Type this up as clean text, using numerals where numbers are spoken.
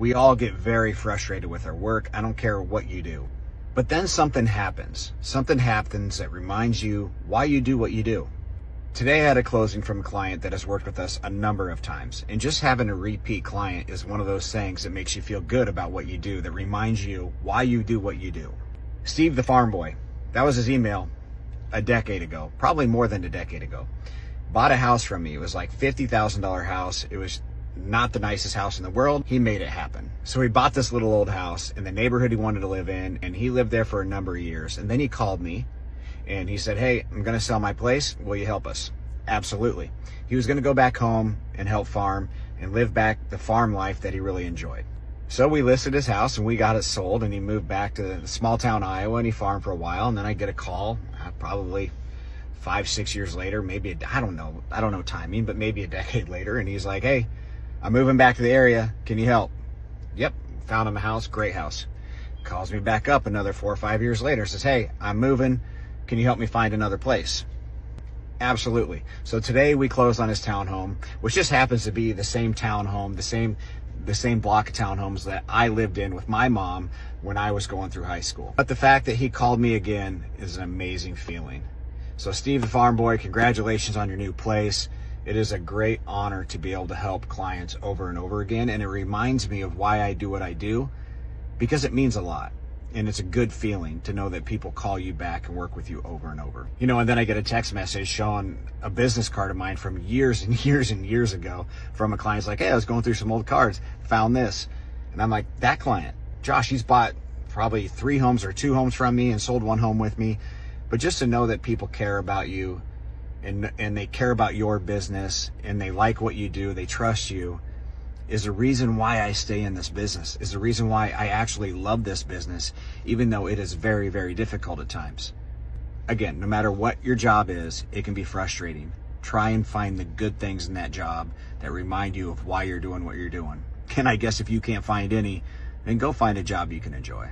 We all get very frustrated with our work. I don't care what you do. But then something happens. Something happens that reminds you why you do what you do. Today I had a closing from a client that has worked with us a number of times. And just having a repeat client is one of those things that makes you feel good about what you do, that reminds you why you do what you do. SteveTheFarmBoy, that was his email a decade ago, probably more than a decade ago. Bought a house from me. It was like $50,000 house. It was not the nicest house in the world. He made it happen. So he bought this little old house in the neighborhood he wanted to live in, and he lived there for a number of years. And then he called me and he said, hey, I'm going to sell my place. Will you help us? Absolutely. He was going to go back home and help farm and live back the farm life that he really enjoyed. So we listed his house and we got it sold, and he moved back to the small town Iowa, and he farmed for a while. And then I get a call probably 5-6 years later, maybe, I don't know timing, but maybe a decade later. And he's like, hey, I'm moving back to the area. Can you help? Yep. Found him a house. Great house. Calls me back up another 4 or 5 years later. Says, hey, I'm moving. Can you help me find another place? Absolutely. So today we closed on his townhome, which just happens to be the same townhome, the same block of townhomes that I lived in with my mom when I was going through high school. But the fact that he called me again is an amazing feeling. So Steve the Farm Boy, congratulations on your new place. It is a great honor to be able to help clients over and over again. And it reminds me of why I do what I do, because it means a lot. And it's a good feeling to know that people call you back and work with you over and over. You know, and then I get a text message showing a business card of mine from years and years and years ago from a client's like, hey, I was going through some old cards, found this. And I'm like, that client, Josh, he's bought probably 3 homes or 2 homes from me and sold 1 home with me. But just to know that people care about you and they care about your business and they like what you do, they trust you, is the reason why I stay in this business, is the reason why I actually love this business, even though it is very, very difficult at times. Again, no matter what your job is, it can be frustrating. Try and find the good things in that job that remind you of why you're doing what you're doing. And I guess if you can't find any, then go find a job you can enjoy.